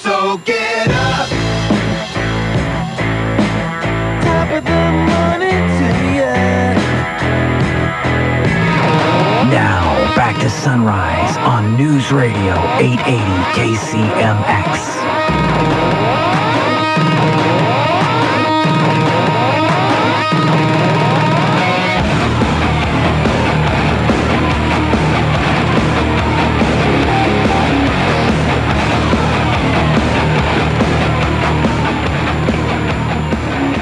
So get up. Top of the morning to ya. Now, back to Sunrise on News Radio 880 KCMX.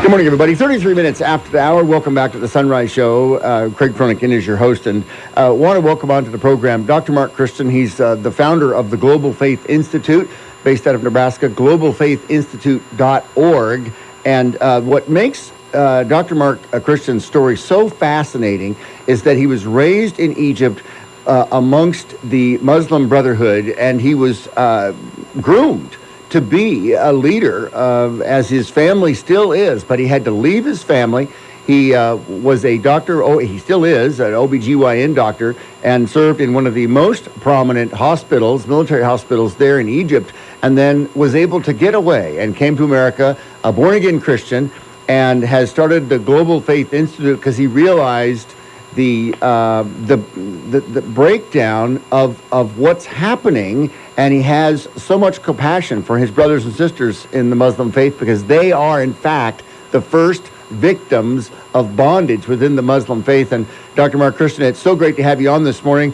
Good morning, everybody. 33 minutes after the hour. Welcome back to the Sunrise Show. Craig Fronikin is your host, and want to welcome onto the program Dr. Mark Christian. He's the founder of the Global Faith Institute, based out of Nebraska, globalfaithinstitute.org. And what makes Dr. Mark Christian's story so fascinating is that he was raised in Egypt amongst the Muslim Brotherhood, and he was groomed to be a leader, as his family still is, but he had to leave his family. He was a doctor, he still is, an OBGYN doctor, and served in one of the most prominent hospitals, military hospitals there in Egypt, and then was able to get away and came to America, a born-again Christian, and has started the Global Faith Institute because he realized the breakdown of what's happening, and he has so much compassion for his brothers and sisters in the Muslim faith because they are, in fact, the first victims of bondage within the Muslim faith. And Dr. Mark Christian, it's so great to have you on this morning.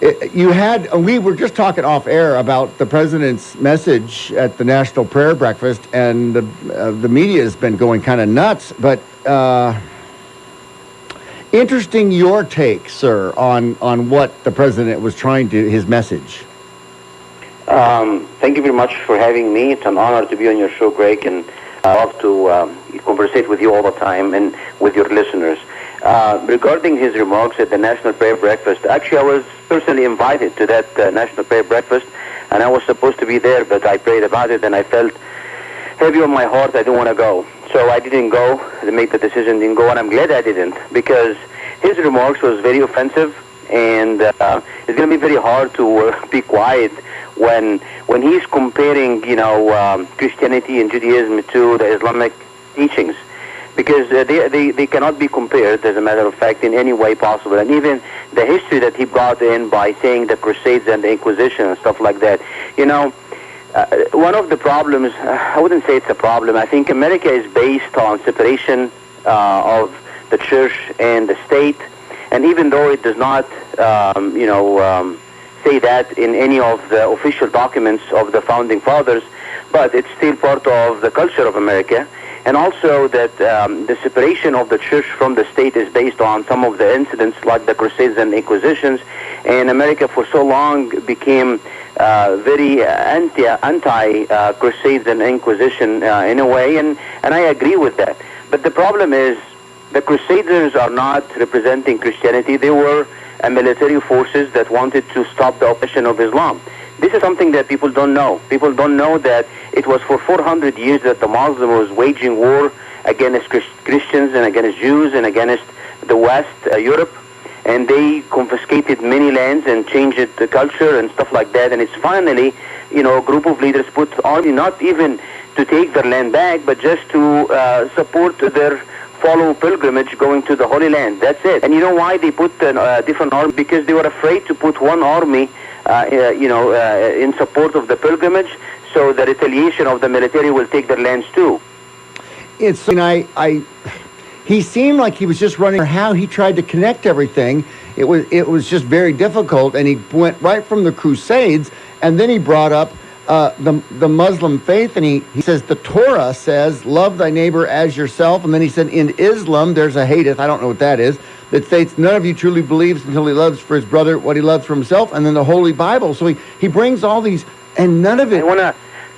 We were just talking off air about the president's message at the National Prayer Breakfast, and the media has been going kind of nuts, but interesting your take, sir, on what the president was trying to, his message. Thank you very much for having me. It's an honor to be on your show, Greg, and I love to conversate with you all the time and with your listeners. Regarding his remarks at the National Prayer Breakfast, actually I was personally invited to that National Prayer Breakfast, and I was supposed to be there, but I prayed about it and I felt heavy on my heart. I didn't want to go. So I didn't go. I made the decision, didn't go, and I'm glad I didn't, because his remarks was very offensive, and it's going to be very hard to be quiet when he's comparing, Christianity and Judaism to the Islamic teachings, because they cannot be compared, as a matter of fact, in any way possible. And even the history that he brought in by saying the Crusades and the Inquisition and stuff like that, one of the problems, I wouldn't say it's a problem. I think America is based on separation of the church and the state, and even though it does not, say that in any of the official documents of the founding fathers, but it's still part of the culture of America. And also that the separation of the church from the state is based on some of the incidents like the Crusades and Inquisitions, and America for so long became very anti-Crusades and Inquisition in a way, and I agree with that. But the problem is the Crusaders are not representing Christianity. They were military forces that wanted to stop the oppression of Islam. This is something that people don't know. People don't know that it was for 400 years that the Muslim was waging war against Christians and against Jews and against the West, Europe, and they confiscated many lands and changed the culture and stuff like that. And it's finally, a group of leaders put army not even to take their land back, but just to support their follow pilgrimage going to the Holy Land. That's it. And you know why they put a different army? Because they were afraid to put one army in support of the pilgrimage, so the retaliation of the military will take their lands too. He seemed like he was just running. How he tried to connect everything, it was just very difficult. And he went right from the Crusades, and then he brought up the Muslim faith, and he says the Torah says, love thy neighbor as yourself. And then he said in Islam there's a hadith, I don't know what that is, that states none of you truly believes until he loves for his brother what he loves for himself. And then the Holy Bible. So he brings all these, and none of it.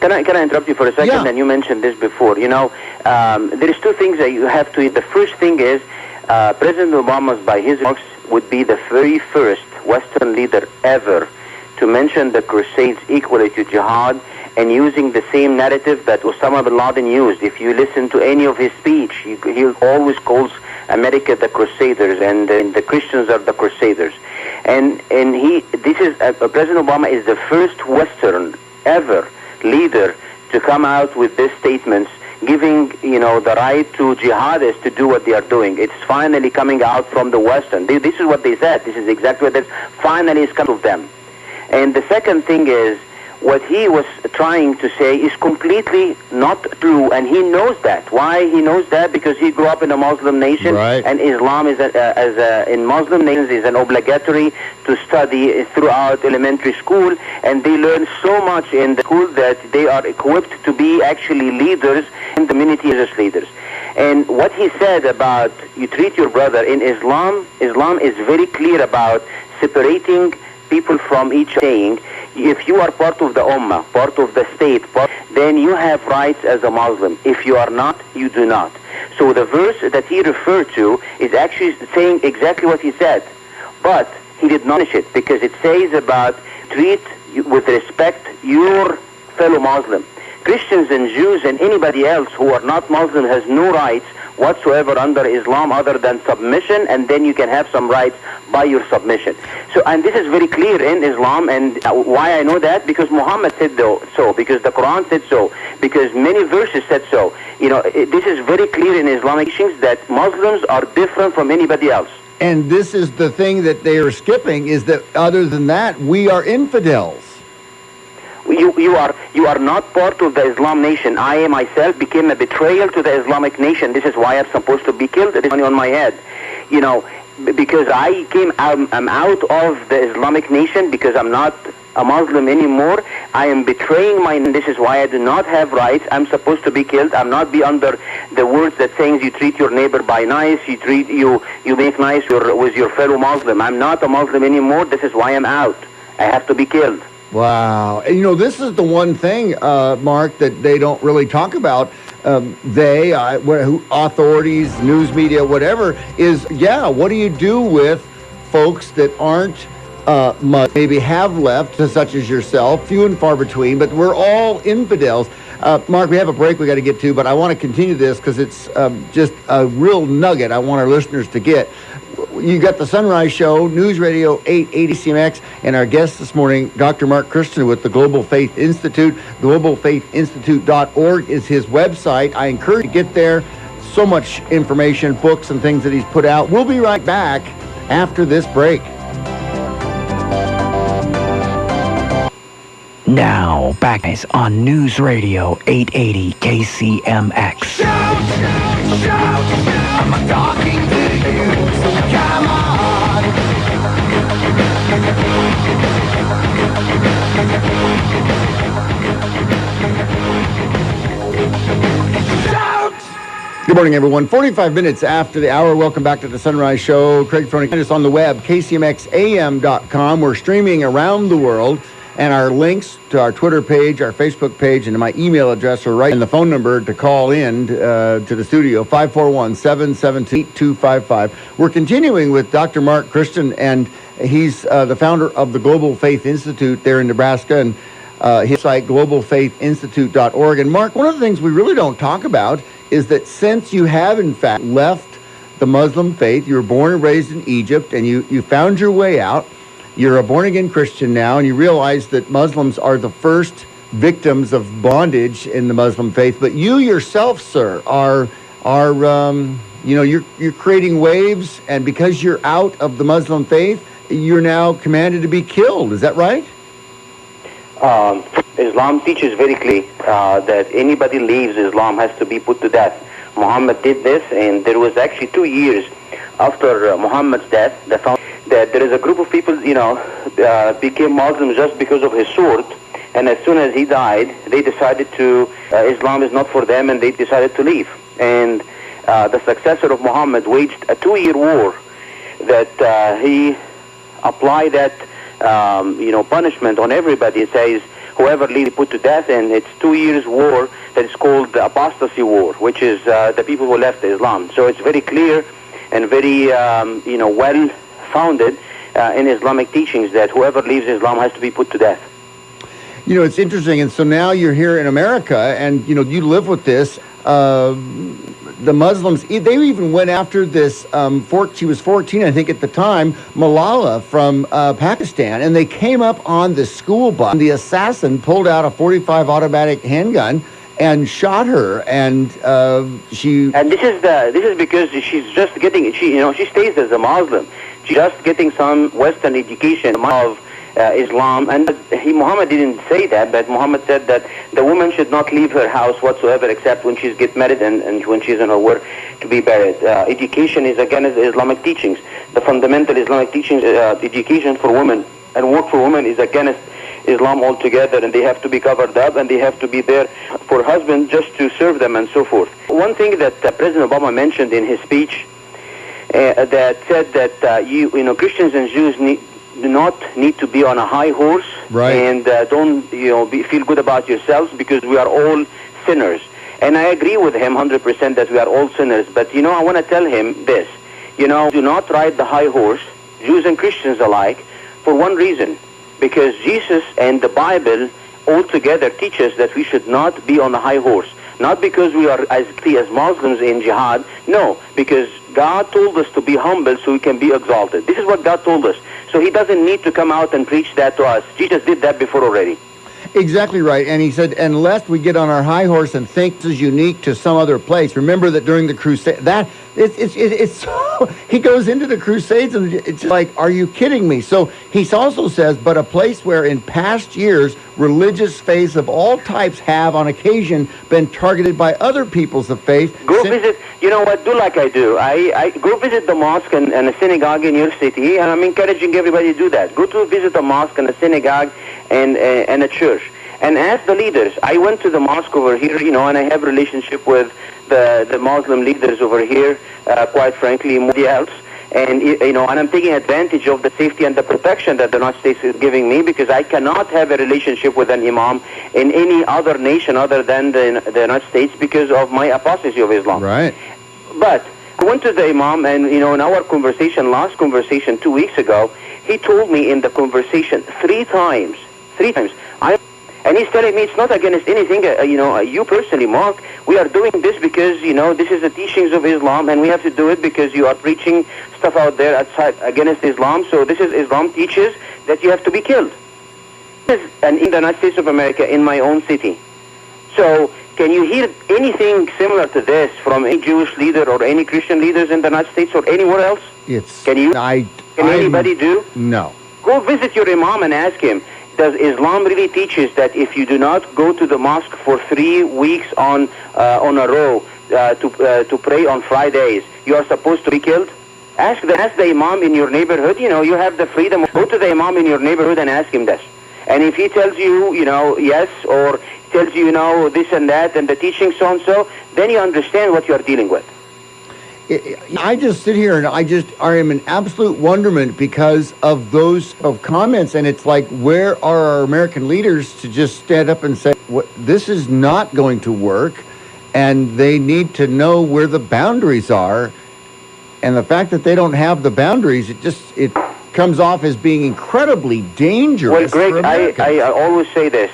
Can I interrupt you for a second? Yeah. And you mentioned this before. There is two things that you have to. The first thing is President Obama, by his remarks, would be the very first Western leader ever to mention the Crusades equally to jihad, and using the same narrative that Osama bin Laden used. If you listen to any of his speech, he always calls America the Crusaders, and the Christians are the Crusaders. And President Obama is the first Western ever leader to come out with these statements, giving, the right to jihadists to do what they are doing. It's finally coming out from the Western. This is what they said. This is exactly what it is. Finally, it's come to them. And the second thing is, what he was trying to say is completely not true, and he knows that. Why he knows that? Because he grew up in a Muslim nation, right. And Islam is in Muslim nations is an obligatory to study throughout elementary school, and they learn so much in the school that they are equipped to be actually leaders in the community as leaders. And what he said about you treat your brother in Islam is very clear about separating people from each other, saying, if you are part of the Ummah, part of the state, then you have rights as a Muslim. If you are not, you do not. So the verse that he referred to is actually saying exactly what he said. But he did not finish it, because it says about treat with respect your fellow Muslim. Christians and Jews and anybody else who are not Muslim has no rights whatsoever under Islam other than submission, and then you can have some rights by your submission. So, and this is very clear in Islam, and why I know that? Because Muhammad said so, because the Quran said so, because many verses said so. This is very clear in Islamic teachings that Muslims are different from anybody else. And this is the thing that they are skipping, is that other than that, we are infidels. You are not part of the Islam nation. I myself became a betrayal to the Islamic nation. This is why I'm supposed to be killed. This money on my head, because I'm out of the Islamic nation, because I'm not a Muslim anymore. I am betraying my. This is why I do not have rights. I'm supposed to be killed. I'm not be under the words that saying you treat your neighbor by nice. You make nice with your fellow Muslim. I'm not a Muslim anymore. This is why I'm out. I have to be killed. Wow. And this is the one thing, Mark, that they don't really talk about. Authorities, news media, whatever, is, what do you do with folks that aren't maybe have left, such as yourself, few and far between, but we're all infidels. Mark, we have a break we got to get to, but I want to continue this because it's just a real nugget I want our listeners to get. You got the Sunrise Show, News Radio 880 KCMX, and our guest this morning, Dr. Mark Christian with the Global Faith Institute. GlobalFaithInstitute.org is his website. I encourage you to get there. So much information, books, and things that he's put out. We'll be right back after this break. Now, back on News Radio 880 KCMX. Shout, I'm talking to you, so come on. Good morning, everyone. 45 minutes after the hour. Welcome back to the Sunrise Show. Craig Froning is on the web, KCMXAM.com. We're streaming around the world, and our links to our Twitter page, our Facebook page, and to my email address are right in the phone number to call in to the studio, 541-772-8255. We're continuing with Dr. Mark Christian, and he's the founder of the Global Faith Institute there in Nebraska, and his site, globalfaithinstitute.org. And Mark, one of the things we really don't talk about is that since you have, in fact, left the Muslim faith, you were born and raised in Egypt, and you found your way out. You're a born-again Christian now, and you realize that Muslims are the first victims of bondage in the Muslim faith. But you yourself, sir, are you're creating waves, and because you're out of the Muslim faith, you're now commanded to be killed. Is that right? Islam teaches very clearly that anybody leaves Islam has to be put to death. Muhammad did this, and there was actually 2 years after Muhammad's death that there is a group of people, became Muslims just because of his sword. And as soon as he died, they decided Islam is not for them, and they decided to leave. And the successor of Muhammad waged a 2-year war that he applied that, punishment on everybody. It says, whoever leaves put to death, and it's 2 years war that is called the apostasy war, which is the people who left Islam. So it's very clear and very, well-founded in Islamic teachings that whoever leaves Islam has to be put to death. It's interesting, and so now you're here in America, and, you live with this. the Muslims, they even went after this, she was 14, I think, at the time, Malala from Pakistan, and they came up on the school bus. The assassin pulled out a .45 automatic handgun and shot her, and she... And this is because she's just getting, she stays as a Muslim. She's just getting some Western education of Islam, and Muhammad didn't say that, but Muhammad said that the woman should not leave her house whatsoever except when she's get married and when she's on her work to be buried. Education is against Islamic teachings. The fundamental Islamic teachings, education for women and work for women is against Islam altogether, and they have to be covered up, and they have to be there for husbands just to serve them and so forth. One thing that President Obama mentioned in his speech that said that Christians and Jews do not need to be on a high horse, right, and don't feel good about yourselves because we are all sinners. And I agree with him 100% that we are all sinners. But I want to tell him this: do not ride the high horse, Jews and Christians alike, for one reason, because Jesus and the Bible altogether teach us that we should not be on the high horse. Not because we are as Muslims in jihad, no, because God told us to be humble so we can be exalted. This is what God told us. So he doesn't need to come out and preach that to us. Jesus did that before already. Exactly right. And he said, unless we get on our high horse and think this is unique to some other place. Remember that during the crusade, it's so, he goes into the crusades and it's like, are you kidding me? So he also says, but a place where in past years, religious faiths of all types have on occasion been targeted by other peoples of faith. Go visit, do like I do. I go visit the mosque and a synagogue in your city, and I'm encouraging everybody to do that. Go to visit a mosque and a synagogue and a church, and ask the leaders. I went to the mosque over here, and I have a relationship with the Muslim leaders over here, quite frankly, more than else. And, and I'm taking advantage of the safety and the protection that the United States is giving me, because I cannot have a relationship with an imam in any other nation other than the United States because of my apostasy of Islam. Right. But I went to the imam, and, in our last conversation 2 weeks ago, he told me in the conversation three times, and he's telling me it's not against anything, you personally, Mark. We are doing this because, this is the teachings of Islam, and we have to do it because you are preaching stuff out there outside against Islam. So this is Islam teaches that you have to be killed. This is in the United States of America, in my own city. So can you hear anything similar to this from any Jewish leader or any Christian leaders in the United States or anywhere else? Can anybody do? No. Go visit your imam and ask him, does Islam really teaches that if you do not go to the mosque for 3 weeks on a row to pray on Fridays, you are supposed to be killed? Ask the imam in your neighborhood. You have the freedom. Go to the imam in your neighborhood and ask him this. And if he tells you, yes, or tells you, this and that, and the teaching so and so, then you understand what you are dealing with. I just sit here and I am in absolute wonderment because of those comments, and it's like, where are our American leaders to just stand up and say, this is not going to work, and they need to know where the boundaries are, and the fact that they don't have the boundaries, it comes off as being incredibly dangerous. Well, Greg, I always say this,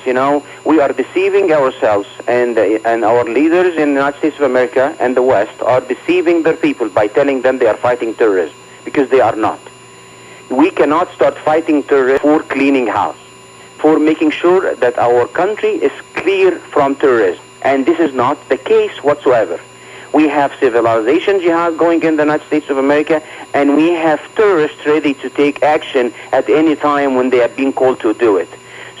we are deceiving ourselves, and our leaders in the United States of America and the West are deceiving their people by telling them they are fighting terrorism, because they are not. We cannot start fighting terrorism for cleaning house, for making sure that our country is clear from terrorism, and this is not the case whatsoever. We have civilization jihad going in the United States of America, and we have terrorists ready to take action at any time when they are being called to do it.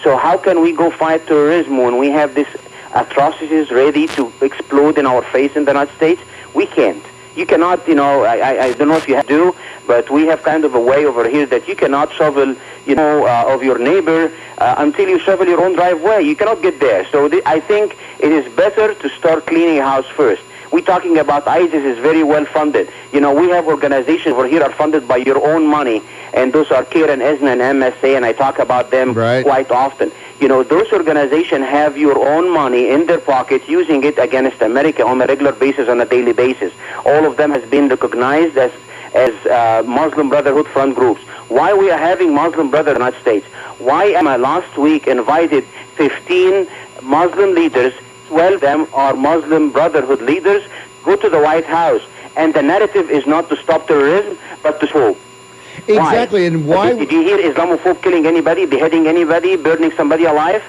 So how can we go fight terrorism when we have these atrocities ready to explode in our face in the United States? We can't. You cannot, I don't know if you do, but we have kind of a way over here that you cannot shovel, of your neighbor until you shovel your own driveway. You cannot get there. So I think it is better to start cleaning house first. We're talking about ISIS is very well funded. We have organizations over here are funded by your own money, and those are CARE and ESNA and MSA, and I talk about them quite often. Those organizations have your own money in their pocket, using it against America on a regular basis, on a daily basis. All of them has been recognized as Muslim Brotherhood front groups. Why we are having Muslim Brotherhood in the United States? Why am I last week invited 15 Muslim leaders, 12 of them are Muslim Brotherhood leaders, go to the White House, and the narrative is not to stop terrorism, but to slow. Exactly, and why? Did you hear Islamophobe killing anybody, beheading anybody, burning somebody alive?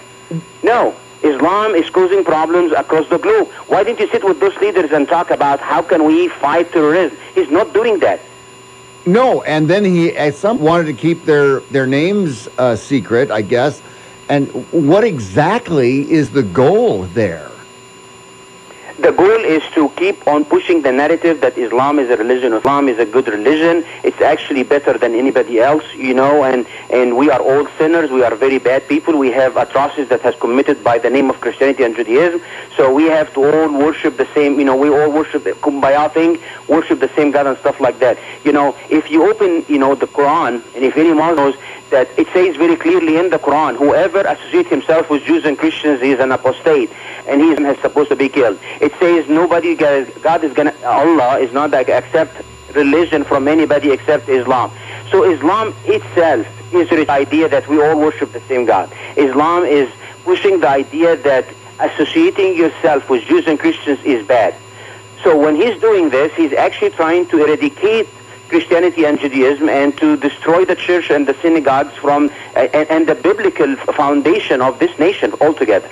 No. Islam is causing problems across the globe. Why didn't you sit with those leaders and talk about how can we fight terrorism? He's not doing that. No, and then some wanted to keep their names secret, I guess. And what exactly is the goal there? The goal is to keep on pushing the narrative that Islam is a religion. Islam is a good religion. It's actually better than anybody else, you know, and we are all sinners. We are very bad people. We have atrocities that has committed by the name of Christianity and Judaism. So we have to all worship the same, you know, we all worship the Kumbaya thing, worship the same God and stuff like that. You know, if you open, you know, the Quran, and if any Muslim knows that it says very clearly in the Quran, whoever associates himself with Jews and Christians is an apostate, and he is supposed to be killed. It says nobody, God is gonna, Allah is not going to accept religion from anybody except Islam. So Islam itself is the idea that we all worship the same God. Islam is pushing the idea that associating yourself with Jews and Christians is bad. So when he's doing this, he's actually trying to eradicate Christianity and Judaism and to destroy the church and the synagogues from and the biblical foundation of this nation altogether.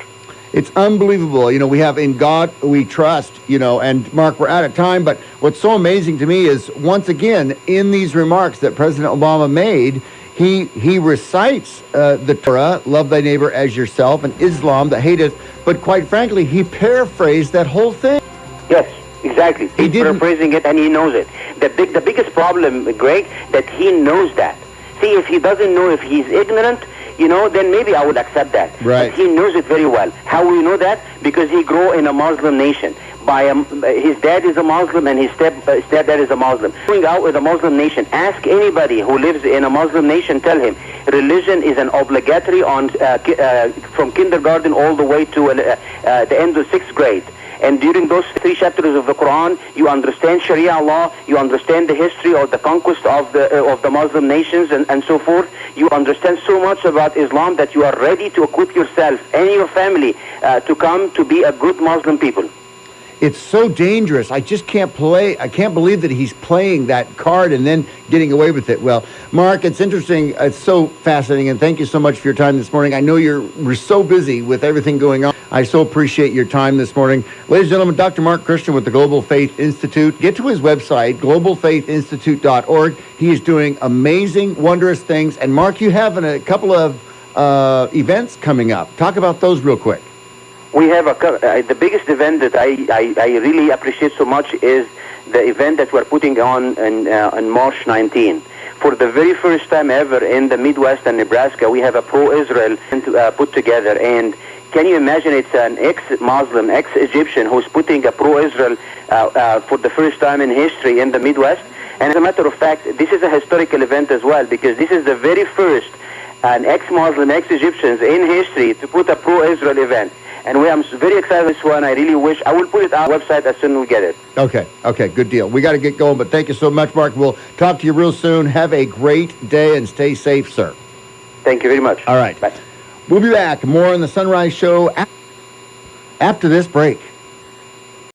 It's unbelievable. You know, we have in God we trust, you know, and Mark, we're out of time, but what's so amazing to me is, once again, in these remarks that President Obama made, he recites the Torah, love thy neighbor as yourself, and Islam, the hateth, but quite frankly, he paraphrased that whole thing. Yes. Exactly. He's paraphrasing it, and he knows it. The biggest problem, Greg, that he knows that. See, if he doesn't know, if he's ignorant, you know, then maybe I would accept that. Right. But he knows it very well. How will we know that? Because he grew in a Muslim nation. His dad is a Muslim, and his stepdad is a Muslim. Growing out with a Muslim nation, ask anybody who lives in a Muslim nation, tell him religion is an obligatory from kindergarten all the way to the end of 6th grade. And during those 3 chapters of the Quran, you understand Sharia law, you understand the history of the conquest of the Muslim nations and so forth. You understand so much about Islam that you are ready to equip yourself and your family to come to be a good Muslim people. It's so dangerous. I just can't believe that he's playing that card and then getting away with it. Well, Mark, it's interesting. It's so fascinating, and thank you so much for your time this morning. I know we're so busy with everything going on. I so appreciate your time this morning. Ladies and gentlemen, Dr. Mark Christian with the Global Faith Institute. Get to his website, globalfaithinstitute.org. He is doing amazing, wondrous things. And Mark, you have a couple of events coming up. Talk about those real quick. We have the biggest event that I really appreciate so much is the event that we're putting on March 19. For the very first time ever in the Midwest and Nebraska, we have a pro-Israel put together. And can you imagine, it's an ex-Muslim, ex-Egyptian who's putting a pro-Israel for the first time in history in the Midwest. And as a matter of fact, this is a historical event as well, because this is the very first an ex-Muslim, ex-Egyptians in history to put a pro-Israel event. And I'm very excited about this one. I really wish I will put it on our website as soon as we get it. Okay, good deal. We got to get going, but thank you so much, Mark. We'll talk to you real soon. Have a great day and stay safe, sir. Thank you very much. All right. Bye. We'll be back. More on the Sunrise Show after this break.